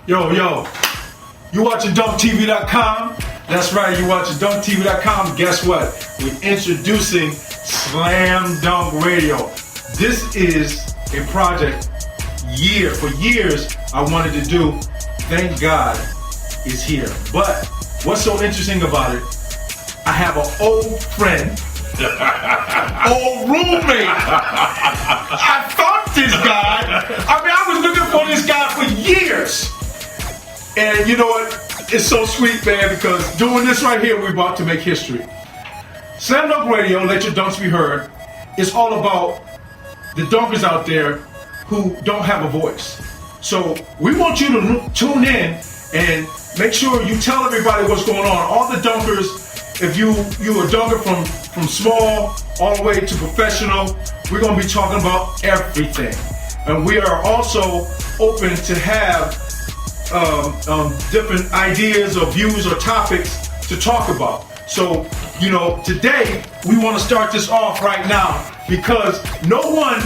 Yo, you watching dunktv.com? That's right, you watching dunktv.com. Guess what? We're introducing Slam Dunk Radio. This is a project for years I wanted to do. Thank God it's here. But what's so interesting about it, I have an old friend, old roommate. I found this guy. I was looking for this guy for years. And you know what? It's so sweet, man, because doing this right here, we're about to make history. Slam Dunk Radio, Let Your Dunks Be Heard, is all about the dunkers out there who don't have a voice. So we want you to tune in and make sure you tell everybody what's going on. All the dunkers, if you're a dunker from small all the way to professional, we're going to be talking about everything. And we are also open to have different ideas or views or topics to talk about. So, today we want to start this off right now because no one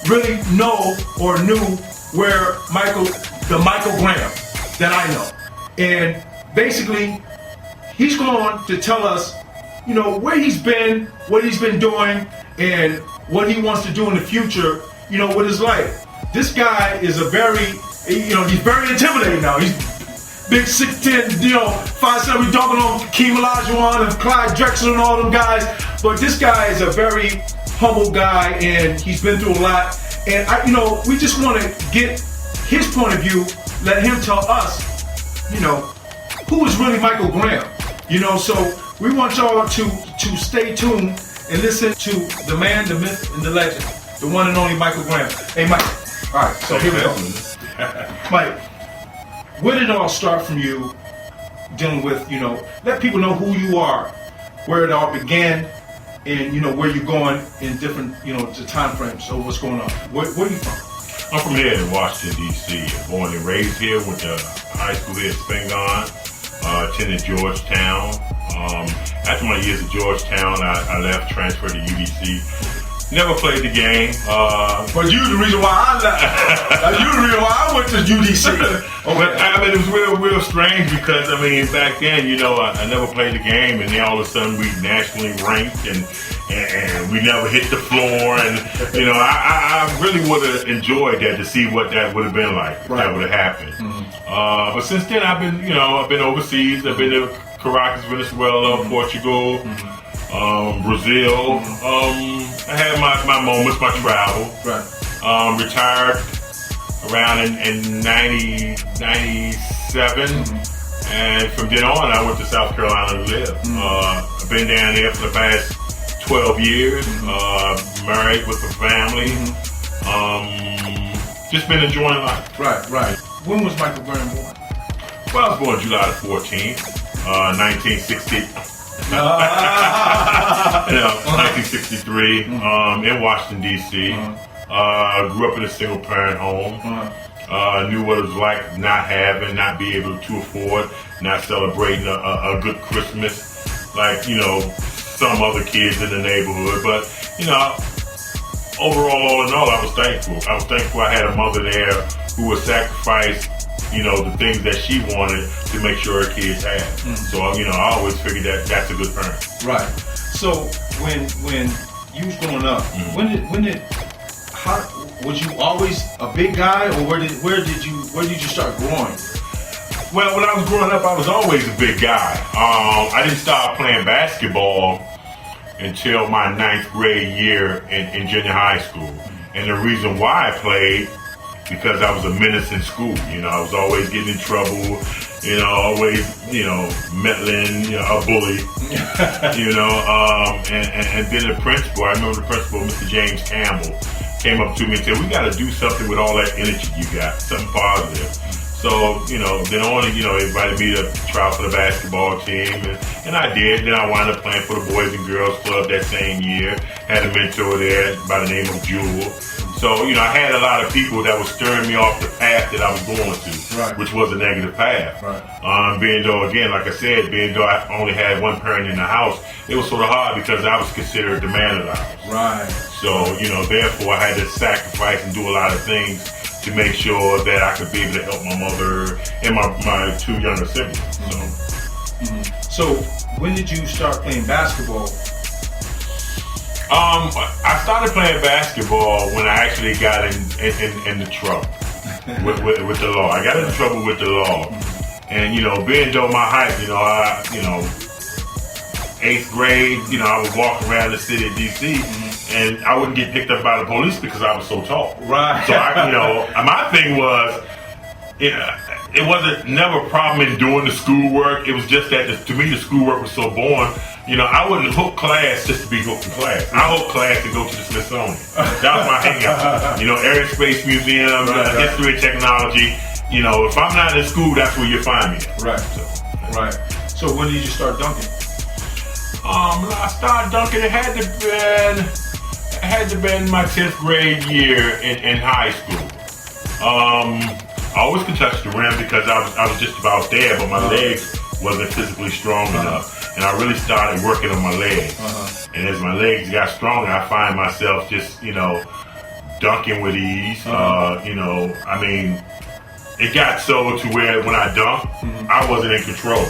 really know or knew where Michael Graham that I know. And basically, he's going to tell us, where he's been, what he's been doing, and what he wants to do in the future, with his life. This guy is he's very intimidating now. He's big 6'10", 5'7", dunking on Keem Olajuwon and Clyde Drexler and all them guys. But this guy is a very humble guy, and he's been through a lot. And we just want to get his point of view, let him tell us, who is really Michael Graham. So we want y'all to stay tuned and listen to the man, the myth, and the legend, the one and only Michael Graham. Hey, Mike. All right, so here we go. Mike, where did it all start from you dealing with, let people know who you are, where it all began, and, where you're going in different, the time frames. So what's going on? Where are you from? I'm from here in Washington, D.C. Born and raised here, went to high school here at Spingarn, attended Georgetown. After my years at Georgetown, I left, transferred to UDC. Never played the game. But you the reason why I left. You the reason why I went to UDC. Okay. It was real strange because, back then, I never played the game, and then all of a sudden we nationally ranked, and we never hit the floor, and, I really would have enjoyed that to see what that would have been like, if that would have happened. Mm-hmm. But since then, I've been overseas. I've been to Caracas, Venezuela, Portugal, Brazil. I had my moments, my travel. Right. Retired around in 97. And from then on, I went to South Carolina to live. I've been down there for the past 12 years, married with a family. Just been enjoying life. Right. When was Michael Graham born? Well, I was born July the 14th, 1960. 1963, in Washington, D.C. Grew up in a single parent home. Knew what it was like not having, not be able to afford, not celebrating a good Christmas like, some other kids in the neighborhood. But, overall, all in all, I was thankful. I had a mother there who would sacrifice the things that she wanted to make sure her kids had. So, I always figured that that's a good parent. Right. So, when you was growing up, was you always a big guy, or where did you start growing? Well, when I was growing up, I was always a big guy. I didn't start playing basketball until my 9th grade year in junior high school. And the reason why I played, because I was a menace in school. I was always getting in trouble, always, meddling, a bully, and then the principal, I remember the principal, Mr. James Campbell, came up to me and said, we got to do something with all that energy you got, something positive. So, then on, invited me to try out for the basketball team, and I did. Then I wound up playing for the Boys and Girls Club that same year. Had a mentor there by the name of Jewel. So, I had a lot of people that were stirring me off the path that I was going to, which was a negative path. Right. Being though I only had one parent in the house, it was sort of hard because I was considered the man of the house. Right. So, therefore I had to sacrifice and do a lot of things to make sure that I could be able to help my mother and my two younger siblings. So when did you start playing basketball? I started playing basketball when I actually got into trouble with the law. I got into trouble with the law, and being though my height, eighth grade, I would walk around the city of DC, and I wouldn't get picked up by the police because I was so tall. Right. So my thing was, it wasn't never a problem in doing the schoolwork. It was just that to me the schoolwork was so boring. I wouldn't hook class just to be hooked in class. I hooked class to go to the Smithsonian. That was my hangout. Air and Space Museum, History and Technology. If I'm not in school, that's where you find me. Right. So when did you start dunking? I started dunking. It had to been my 10th grade year in high school. I always could touch the rim because I was just about there, but my legs wasn't physically strong enough. And I really started working on my legs. And as my legs got stronger, I find myself just, dunking with ease. It got so to where when I dunked, I wasn't in control.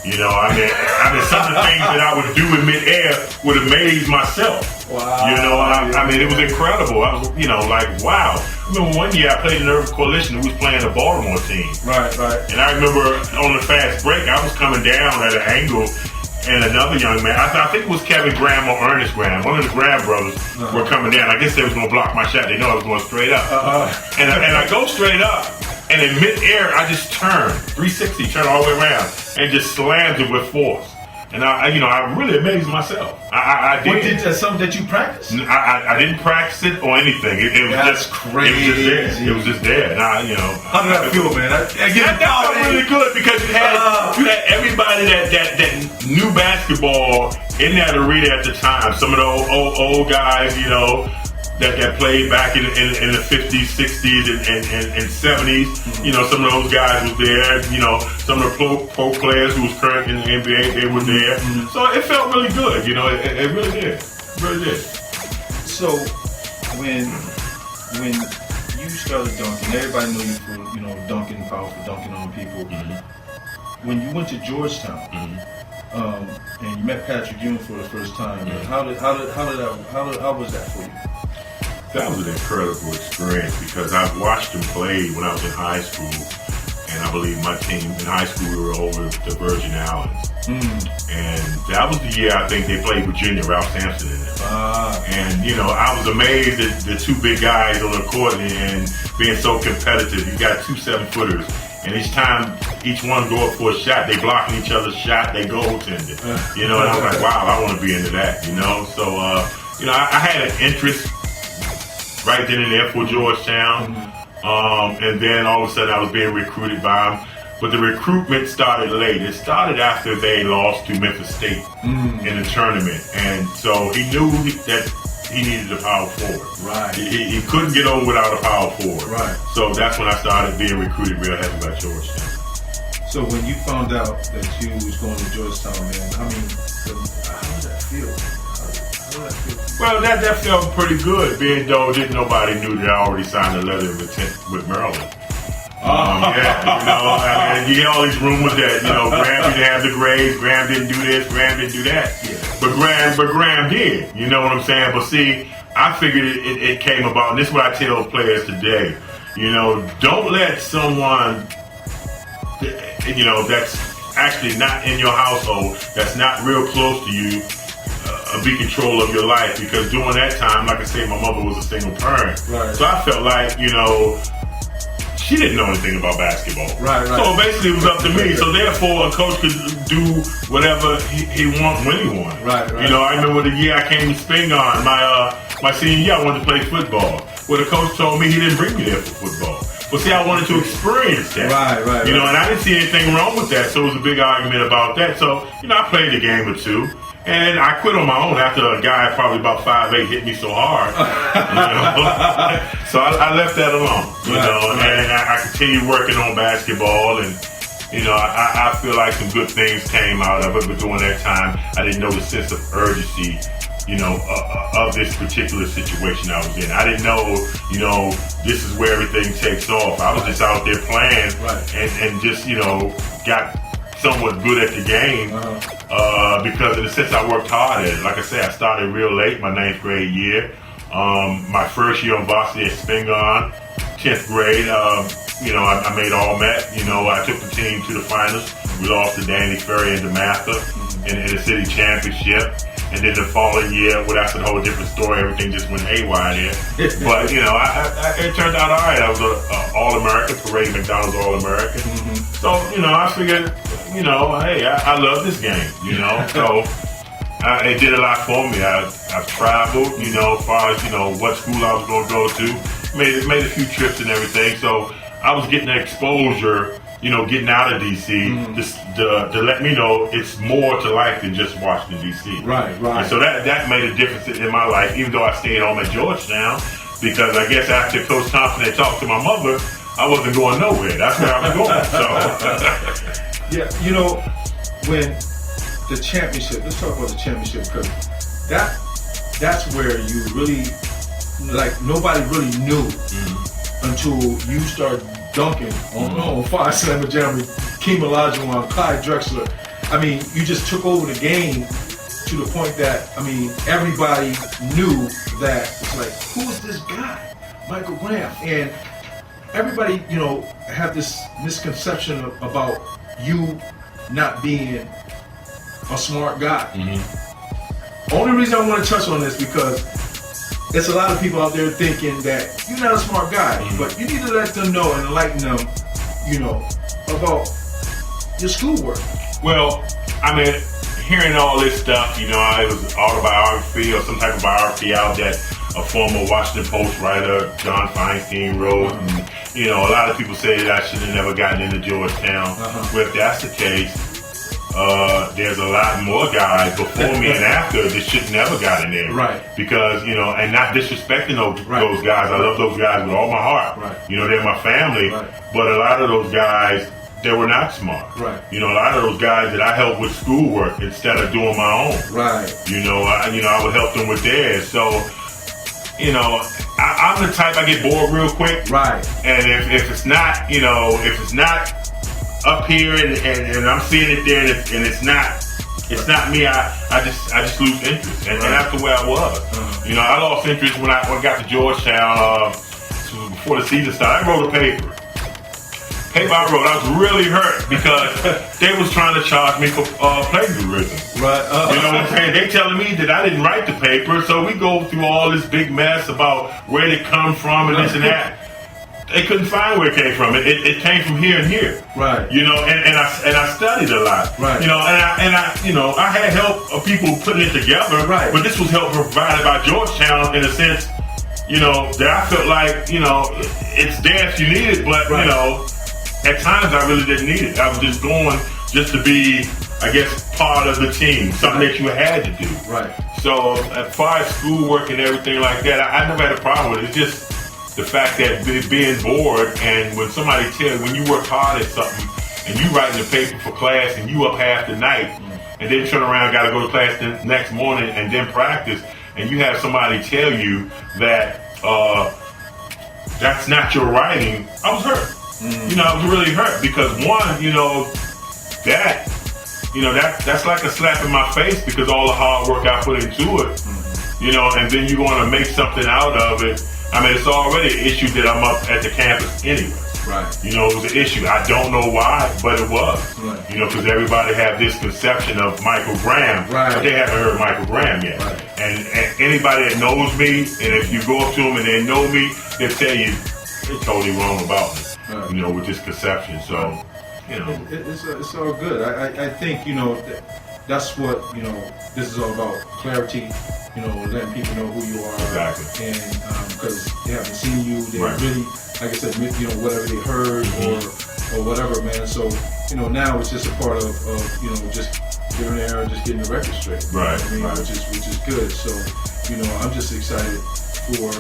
Some of the things that I would do in midair would amaze myself. Wow. It was incredible. I was, like, wow. I remember one year I played in the Urban Coalition who was playing the Baltimore team. Right. And I remember on the fast break, I was coming down at an angle, and another young man, I think it was Kevin Graham or Ernest Graham, one of the Graham brothers, were coming down. I guess they was going to block my shot. They know I was going straight up. And I go straight up, and in midair, I just turned 360, turn all the way around, and just slammed it with force. And I really amazed myself. I did. What did that something that you practiced? I didn't practice it or anything. It was That's just crazy. It was just there. And how did that feel, man? That felt really good because you had everybody that knew basketball in that arena at the time. Some of the old guys, that played back in the 50s, 60s, and 70s. Some of those guys was there. Some of the pro players who was current in the NBA, they were there. So it felt really good. It really did. It really did. So when you started dunking, everybody knew you for dunking, powerful dunking on people. When you went to Georgetown, and you met Patrick Ewing for the first time, how was that for you? That was an incredible experience because I've watched him play when I was in high school, and I believe my team in high school we were over the Virgin Islands, and that was the year I think they played Virginia, Ralph Sampson in it. And I was amazed at the two big guys on the court and being so competitive. You got 2 7-footers, and each time each one go up for a shot, they blocking each other's shot, they goaltended. And I was like, wow, I want to be into that. So I had an interest right then and there for Georgetown. And then all of a sudden I was being recruited by him. But the recruitment started late. It started after they lost to Memphis State in the tournament. And so he knew that he needed a power forward. Right. He couldn't get on without a power forward. Right. So that's when I started being recruited real heavy by Georgetown. So when you found out that you was going to Georgetown, man, how did that feel? Well, that felt pretty good, being though nobody knew that I already signed a letter of intent with Maryland. And you get all these rumors that Graham didn't have the grades, Graham didn't do this, Graham didn't do that. Yeah. But Graham did. You know what I'm saying? But see, I figured it came about, and this is what I tell players today. Don't let someone that's actually not in your household, that's not real close to you, be control of your life, because during that time, like I say, my mother was a single parent. Right. So I felt like, she didn't know anything about basketball. Right. So basically it was up to me. So therefore a coach could do whatever he want when he wanted. Right. I remember the year I came to Spingarn, my senior year, I wanted to play football. Well, the coach told me he didn't bring me there for football. But see, I wanted to experience that. Right. And I didn't see anything wrong with that. So it was a big argument about that. So, I played a game or two. And I quit on my own after a guy probably about 5'8" hit me so hard. So I left that alone. And I continued working on basketball, and I feel like some good things came out of it. But during that time, I didn't know the sense of urgency of this particular situation I was in. I didn't know, this is where everything takes off. I was just out there playing and just, got somewhat good at the game because in the sense I worked hard at it. Like I said, I started real late, my 9th grade year. My first year on varsity at Spingarn, 10th grade, I made All-Met. I took the team to the finals. We lost to Danny Ferry and DeMatha in the city championship. And then the following year, well, that's a whole different story. Everything just went haywire there. But, it turned out all right. I was an All-American, Parade McDonald's All-American. So, I figured, hey, I love this game, So it did a lot for me. I've traveled, as far as, what school I was going to go to. Made a few trips and everything. So I was getting the exposure, getting out of D.C. To let me know it's more to life than just Washington, D.C. Right. And so that made a difference in my life, even though I stayed home at Georgetown, because I guess after Coach Thompson had talked to my mother, I wasn't going nowhere. That's where I was going. So, when the championship, let's talk about the championship, because that's where you really, nobody really knew until you start dunking on Fire Slammer Jam with Keem Olajuwon, Clyde Drexler. I mean, you just took over the game to the point that, everybody knew that it's like, who's this guy, Michael Graham? And everybody, have this misconception about you not being a smart guy. Only reason I want to touch on this because there's a lot of people out there thinking that you're not a smart guy, but you need to let them know and enlighten them, about your schoolwork. Well, hearing all this stuff, it was autobiography or some type of biography out that a former Washington Post writer, John Feinstein, wrote. And, a lot of people say that I should have never gotten into Georgetown. Well, if that's the case, there's a lot more guys before me and after that should never got in there. Right. Because, and not disrespecting those guys. I love those guys with all my heart. Right. They're my family. Right. But a lot of those guys, they were not smart. Right. A lot of those guys that I helped with schoolwork instead of doing my own. Right. I would help them with theirs. So, I'm the type I get bored real quick. Right. And if it's not, if it's not up here and I'm seeing it there and it's not me, I just lose interest. And that's the way I was. I lost interest when I got to Georgetown before the season started. I wrote a paper. I was really hurt because they was trying to charge me for plagiarism. Right. You know what I'm saying? They telling me that I didn't write the paper, so we go through all this big mess about where it come from and this and that. They couldn't find where it came from. It came from here and here. Right. And I studied a lot. Right. I had help of people putting it together. Right. But this was help provided by Georgetown in a sense, that I felt like, it's there if you need it, but at times I really didn't need it. I was just going just to be, I guess, part of the team, something that you had to do. Right. So as far as schoolwork and everything like that, I never had a problem with it. It's just the fact that being bored, and when somebody tells, when you work hard at something and you writing the paper for class and you up half the night and then turn around, got to go to class the next morning and then practice, and you have somebody tell you that that's not your writing, I was hurt. I was really hurt because one, that's like a slap in my face because all the hard work I put into it, and then you're going to make something out of it. It's already an issue that I'm up at the campus anyway. Right. It was an issue. I don't know why, but it was. Right. Because everybody have this conception of Michael Graham, but they haven't heard Michael Graham yet. Right. And anybody that knows me, and if you go up to them and they know me, they'll tell you they're totally wrong about me. Right. With this conception. So, it's all good. I think that's what this is all about, clarity. Letting people know who you are. Exactly. And because they haven't seen you, they really, like I said, whatever they heard or whatever, man. So now it's just a part of just getting there and just getting the record straight. Right. Which is good. So I'm just excited for what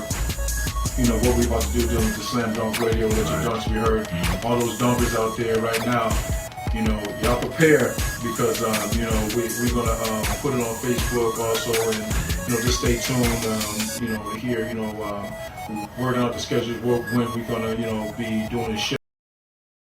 we're about to do during the Slam Dunk Radio. Let your dunks be heard. All those dunkers out there right now. Y'all prepare because we're gonna put it on Facebook also, and just stay tuned. To hear, working out the schedule when we're gonna, be doing the show.